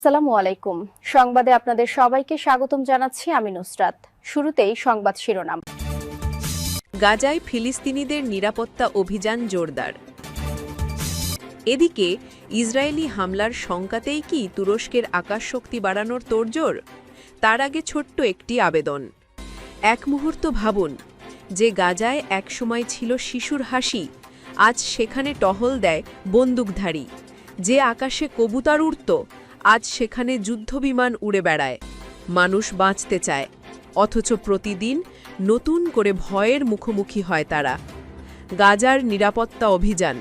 আসসালামু আলাইকুম। সংবাদে আপনাদের সবাইকে স্বাগতম জানাচ্ছি আমি নুসরাত। শুরুতেই সংবাদ শিরোনাম। গাজায় ফিলিস্তিনিদের নিরাপত্তা অভিযান জোরদার। এদিকে ইসরায়েলি হামলার শঙ্কাতেই কি তুরস্কের আকাশশক্তি বাড়ানোর তোড়জোড়? তার আগে ছোট্ট একটি আবেদন। এক মুহূর্ত ভাবুন, যে গাজায় একসময় ছিল শিশুর হাসি, আজ সেখানে টহল দেয় বন্দুকধারী। যে আকাশে কবুতর উড়ত, আজ সেখানে যুদ্ধবিমান উড়ে বেড়ায়। মানুষ বাঁচতে চায়, অথচ প্রতিদিন নতুন করে ভয়ের মুখোমুখি হয় তারা। গাজার নিরাপত্তা অভিযান,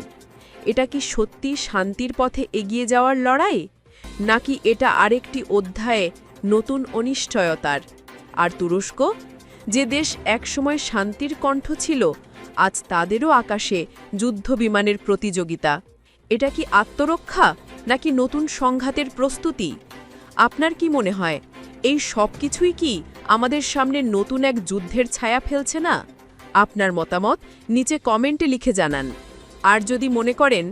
এটা কি সত্যি শান্তির পথে এগিয়ে যাওয়ার লড়াই, নাকি এটা আরেকটি অধ্যায়ে নতুন অনিশ্চয়তার? আর তুরস্ক, যে দেশ একসময় শান্তির কণ্ঠ ছিল, আজ তাদেরও আকাশে যুদ্ধবিমানের প্রতিযোগিতা। এটা কি আত্মরক্ষা নাকি নতুন সংঘাতের প্রস্তুতি? আপনার কি মনে হয়, এই সব কিছুই কি আমাদের সামনে নতুন এক যুদ্ধের ছায়া ফেলছে না? আপনার মতামত নিচে কমেন্টে লিখে জানান। আর যদি মনে করেন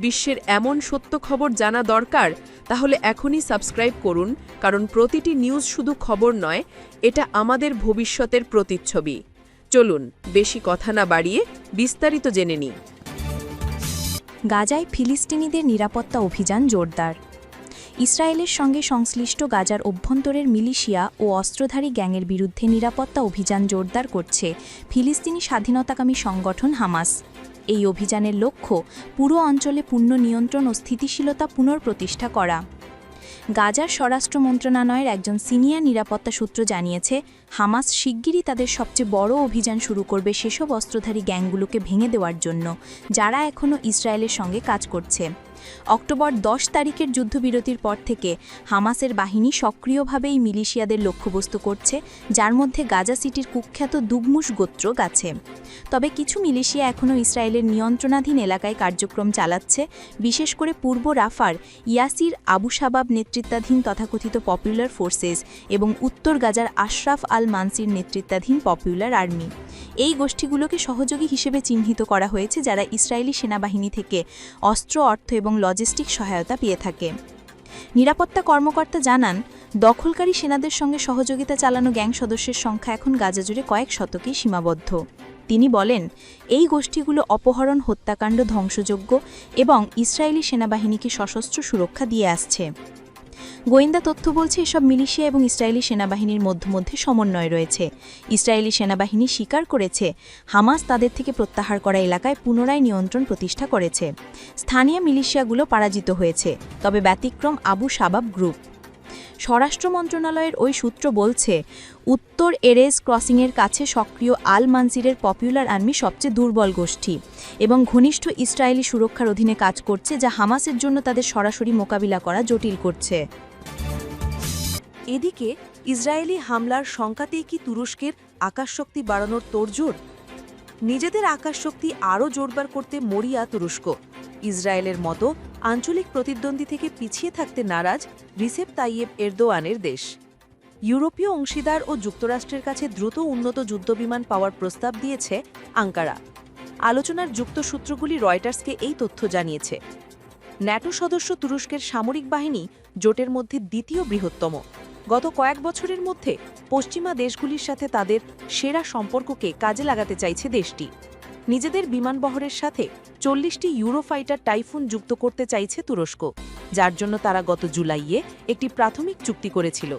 বিশ্বের এমন সত্য খবর জানা দরকার, তাহলে এখনই সাবস্ক্রাইব করুন, কারণ প্রতিটি নিউজ শুধু খবর নয়, এটা আমাদের ভবিষ্যতের প্রতিচ্ছবি। চলুন বেশি কথা না বাড়িয়ে বিস্তারিত জেনে নিই। গাজায় ফিলিস্তিনিদের নিরাপত্তা অভিযান জোরদার। ইসরায়েলের সঙ্গে সংশ্লিষ্ট গাজার অভ্যন্তরের মিলিশিয়া ও অস্ত্রধারী গ্যাংয়ের বিরুদ্ধে নিরাপত্তা অভিযান জোরদার করছে ফিলিস্তিনি স্বাধীনতাকামী সংগঠন হামাস। এই অভিযানের লক্ষ্য পুরো অঞ্চলে পূর্ণ নিয়ন্ত্রণ ও স্থিতিশীলতা পুনঃপ্রতিষ্ঠা করা। গাজার স্বরাষ্ট্র মন্ত্রণালয়ের একজন সিনিয়র নিরাপত্তা সূত্র জানিয়েছে, হামাস শিগগিরই তাদের সবচেয়ে বড় অভিযান শুরু করবে সেসব অস্ত্রধারী গ্যাংগুলোকে ভেঙে দেওয়ার জন্য, যারা এখনও ইসরায়েলের সঙ্গে কাজ করছে। অক্টোবর 10 তারিখের যুদ্ধবিরতির পর থেকে হামাসের বাহিনী সক্রিয়ভাবে এই মিলিশিয়াদের লক্ষ্যবস্তু করছে, যার মধ্যে গাজা সিটির কুখ্যাত দুগমুশ গোত্র আছে। তবে কিছু মিলিশিয়া এখনও ইসরায়েলের নিয়ন্ত্রণাধীন এলাকায় কার্যক্রম চালাচ্ছে, বিশেষ করে পূর্ব রাফার ইয়াসির আবু শাবাব নেতৃত্বাধীন তথাকথিত পপুলার ফোর্সেস এবং উত্তর গাজার আশরাফ আল মানসির নেতৃত্বাধীন পপুলার আর্মি। এই গোষ্ঠীগুলোকে সহযোগী হিসেবে চিহ্নিত করা হয়েছে, যারা ইসরায়েলি সেনাবাহিনী থেকে অস্ত্র, অর্থ এবং লজিস্টিক সহায়তা পেয়ে থাকে। নিরাপত্তা কর্মকর্তা জানান, দখলকারী সেনাদের সঙ্গে সহযোগিতা চালানো গ্যাং সদস্যের সংখ্যা এখন গাজা জুড়ে কয়েক শতকেই সীমাবদ্ধ। তিনি বলেন, এই গোষ্ঠীগুলো অপহরণ, হত্যাকাণ্ড, ধ্বংসযজ্ঞ এবং ইসরায়েলি সেনাবাহিনীকে সশস্ত্র সুরক্ষা দিয়ে আসছে। গোয়েন্দা তথ্য বলছে, এসব মিলিশিয়া এবং ইসরায়েলি সেনাবাহিনীর মধ্যে সমন্বয় রয়েছে। ইসরায়েলি সেনাবাহিনী স্বীকার করেছে, হামাস তাদের থেকে প্রত্যাহার করা এলাকায় পুনরায় নিয়ন্ত্রণ প্রতিষ্ঠা করেছে। স্থানীয় মিলিশিয়াগুলো পরাজিত হয়েছে, তবে ব্যতিক্রম আবু শাবাব গ্রুপ। স্বরাষ্ট্র মন্ত্রণালয়ের ওই সূত্র বলছে, উত্তর এরেজ ক্রসিংয়ের কাছে সক্রিয় আল মানসিরের পপুলার আর্মি সবচেয়ে দুর্বল গোষ্ঠী এবং ঘনিষ্ঠ ইসরায়েলি সুরক্ষার অধীনে কাজ করছে, যা হামাসের জন্য তাদের সরাসরি মোকাবিলা করা জটিল করছে। এদিকে ইসরায়েলি হামলার শঙ্কাতেই কি তুরস্কের আকাশশক্তি বাড়ানোর তোড়জোড়? নিজেদের আকাশশক্তি আরও জোরদার করতে মরিয়া তুরস্ক। ইসরায়েলের মতো আঞ্চলিক প্রতিদ্বন্দ্বী থেকে পিছিয়ে থাকতে নারাজ রিসেপ তাইয়েব এরদোয়ানের দেশ। ইউরোপীয় অংশীদার ও যুক্তরাষ্ট্রের কাছে দ্রুত উন্নত যুদ্ধবিমান পাওয়ার প্রস্তাব দিয়েছে আঙ্কারা। আলোচনার যুক্ত সূত্রগুলি রয়টার্সকে এই তথ্য জানিয়েছে। ন্যাটো সদস্য তুরস্কের সামরিক বাহিনী জোটের মধ্যে দ্বিতীয় বৃহত্তম। গত কয়েক বছরের মধ্যে পশ্চিমা দেশগুলির সাথে তাদের সেরা সম্পর্ককে কাজে লাগাতে চাইছে দেশটি। নিজেদের বিমানবহরের সাথে 40টি ইউরোফাইটার টাইফুন যুক্ত করতে চাইছে তুরস্ক, যার জন্য তারা গত জুলাইয়ে একটি প্রাথমিক চুক্তি করেছিল।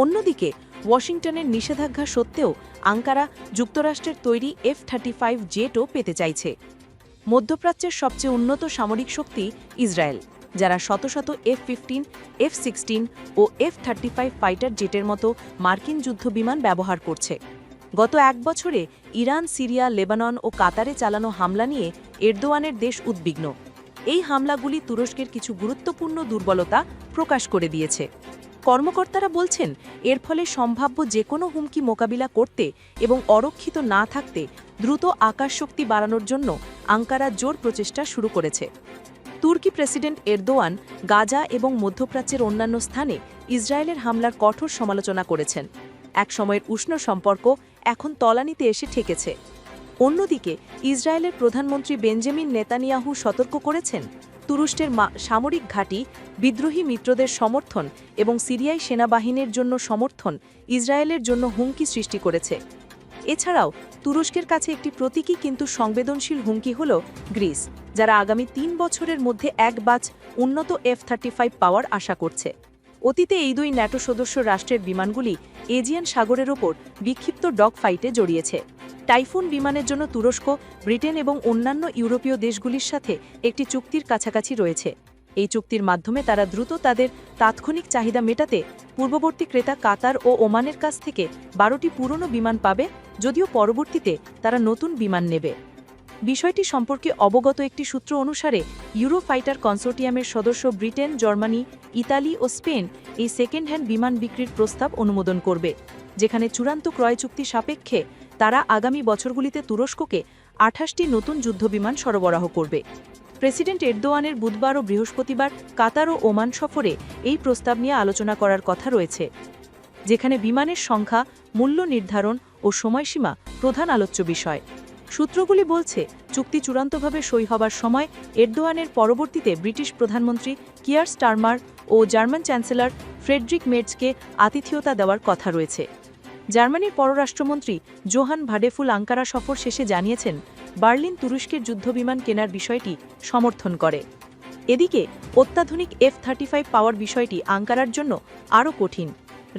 অন্যদিকে ওয়াশিংটনের নিষেধাজ্ঞা সত্ত্বেও আঙ্কারা যুক্তরাষ্ট্রের তৈরি F-35 জেটও পেতে চাইছে। মধ্যপ্রাচ্যের সবচেয়ে উন্নত সামরিক শক্তি ইসরায়েল, যারা শত শত F-15, F-16 ও F-35 ফাইটার জেটের মতো মার্কিন যুদ্ধবিমান ব্যবহার করছে। গত এক বছরে ইরান, সিরিয়া, লেবানন ও কাতারে চালানো হামলা নিয়ে এরদোয়ানের দেশ উদ্বিগ্ন। এই হামলাগুলি তুরস্কের কিছু গুরুত্বপূর্ণ দুর্বলতা প্রকাশ করে দিয়েছে। কর্মকর্তারা বলছেন, এর ফলে সম্ভাব্য যে কোনো হুমকি মোকাবিলা করতে এবং অরক্ষিত না থাকতে দ্রুত আকাশশক্তি বাড়ানোর জন্য আঙ্কারা জোর প্রচেষ্টা শুরু করেছে। তুর্কি প্রেসিডেন্ট এরদোয়ান গাজা এবং মধ্যপ্রাচ্যের অন্যান্য স্থানে ইসরায়েলের হামলার কঠোর সমালোচনা করেছেন। এক সময়ের উষ্ণ সম্পর্ক এখন তলানিতে এসে ঠেকেছে। অন্যদিকে ইসরায়েলের প্রধানমন্ত্রী বেঞ্জামিন নেতানিয়াহু সতর্ক করেছেন, তুরস্কের সামরিক ঘাঁটি, বিদ্রোহী মিত্রদের সমর্থন এবং সিরিয়ায় সেনাবাহিনীর জন্য সমর্থন ইসরায়েলের জন্য হুমকি সৃষ্টি করেছে। এছাড়াও তুরস্কের কাছে একটি প্রতীকী কিন্তু সংবেদনশীল হুমকি হল গ্রিস, যারা আগামী 3 বছরের মধ্যে এক ব্যাচ উন্নত F-35 পাওয়ার আশা করছে। অতীতে এই দুই ন্যাটো সদস্য রাষ্ট্রের বিমানগুলি এজিয়ান সাগরের ওপর বিক্ষিপ্ত ডগ ফাইটে জড়িয়েছে। টাইফুন বিমানের জন্য তুরস্ক, ব্রিটেন এবং অন্যান্য ইউরোপীয় দেশগুলির সাথে একটি চুক্তির কাছাকাছি রয়েছে। এই চুক্তির মাধ্যমে তারা দ্রুত তাদের তাৎক্ষণিক চাহিদা মেটাতে পূর্ববর্তী ক্রেতা কাতার ও ওমানের কাছ থেকে 12টি পুরনো বিমান পাবে, যদিও পরবর্তীতে তারা নতুন বিমান নেবে। বিষয়টি সম্পর্কে অবগত একটি সূত্র অনুসারে ইউরোফাইটার কনসোর্টিয়ামের সদস্য ব্রিটেন, জার্মানি, ইতালি ও স্পেন এই সেকেন্ড হ্যান্ড বিমান বিক্রির প্রস্তাব অনুমোদন করবে, যেখানে চূড়ান্ত ক্রয় চুক্তি সাপেক্ষে তারা আগামী বছরগুলিতে তুরস্ককে 28টি নতুন যুদ্ধবিমান সরবরাহ করবে। প্রেসিডেন্ট এরদোয়ানের বুধবার ও বৃহস্পতিবার কাতার ও ওমান সফরে এই প্রস্তাব নিয়ে আলোচনা করার কথা রয়েছে, যেখানে বিমানের সংখ্যা, মূল্য নির্ধারণ ও সময়সীমা প্রধান আলোচ্য বিষয়। সূত্রগুলি বলছে, চুক্তি চূড়ান্তভাবে সই হবার সময় এরদোয়ানের পরবর্তীতে ব্রিটিশ প্রধানমন্ত্রী কিয়ার স্টারমার ও জার্মান চ্যান্সেলর ফ্রেডরিক মের্জকে আতিথেয়তা দেওয়ার কথা রয়েছে। জার্মানির পররাষ্ট্রমন্ত্রী জোহান ভাডেফুল আঙ্কারা সফর শেষে জানিয়েছেন, বার্লিন তুরস্কের যুদ্ধবিমান কেনার বিষয়টি সমর্থন করে। এদিকে অত্যাধুনিক F-35 পাওয়ার বিষয়টি আঙ্কারার জন্য আরও কঠিন।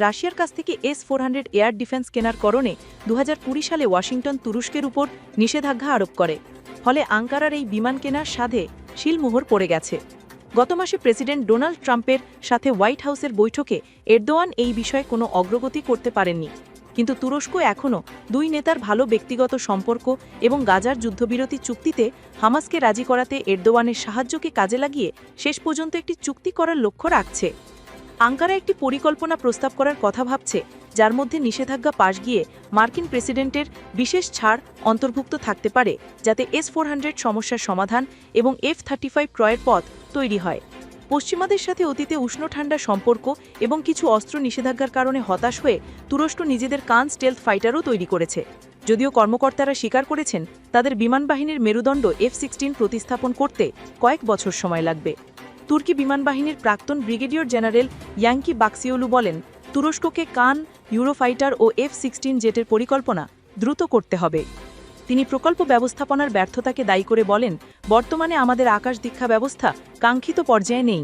রাশিয়ার কাছ থেকে S-400 এয়ার ডিফেন্স কেনার কারণে 2020 সালে ওয়াশিংটন তুরস্কের উপর নিষেধাজ্ঞা আরোপ করে, ফলে আঙ্কারার এই বিমান কেনার সাধে শিলমোহর পড়ে গেছে। গত মাসে প্রেসিডেন্ট ডোনাল্ড ট্রাম্পের সাথে হোয়াইট হাউসের বৈঠকে এরদোয়ান এই বিষয়ে কোনো অগ্রগতি করতে পারেননি, কিন্তু তুরস্ক এখনও দুই নেতার ভালো ব্যক্তিগত সম্পর্ক এবং গাজার যুদ্ধবিরতি চুক্তিতে হামাসকে রাজি করাতে এরদোয়ানের সাহায্যকে কাজে লাগিয়ে শেষ পর্যন্ত একটি চুক্তি করার লক্ষ্য রাখছে। আঙ্কারা একটি পরিকল্পনা প্রস্তাব করার কথা ভাবছে, যার মধ্যে নিষেধাজ্ঞা পাশ গিয়ে মার্কিন প্রেসিডেন্টের বিশেষ ছাড় অন্তর্ভুক্ত থাকতে পারে, যাতে S-400 সমস্যার সমাধান এবং F-35 ক্রয়ের পথ তৈরি হয়। পশ্চিমাদের সাথে অতীতে উষ্ণ ঠান্ডা সম্পর্ক এবং কিছু অস্ত্র নিষেধাজ্ঞার কারণে হতাশ হয়ে তুরস্ক নিজেদের কান স্টেলথ ফাইটারও তৈরি করেছে, যদিও কর্মকর্তারা স্বীকার করেছেন তাদের বিমানবাহিনীর মেরুদণ্ড F-16 প্রতিস্থাপন করতে কয়েক বছর সময় লাগবে। তুর্কি বিমানবাহিনীর প্রাক্তন ব্রিগেডিয়ার জেনারেল ইয়াঙ্কি বাক্সিওলু বলেন, তুরস্ককে কান, ইউরোফাইটার ও F-16 জেটের পরিকল্পনা দ্রুত করতে হবে। তিনি প্রকল্প ব্যবস্থাপনার ব্যর্থতাকে দায়ী করে বলেন, বর্তমানে আমাদের আকাশ দীক্ষা ব্যবস্থা কাঙ্ক্ষিত পর্যায়ে নেই।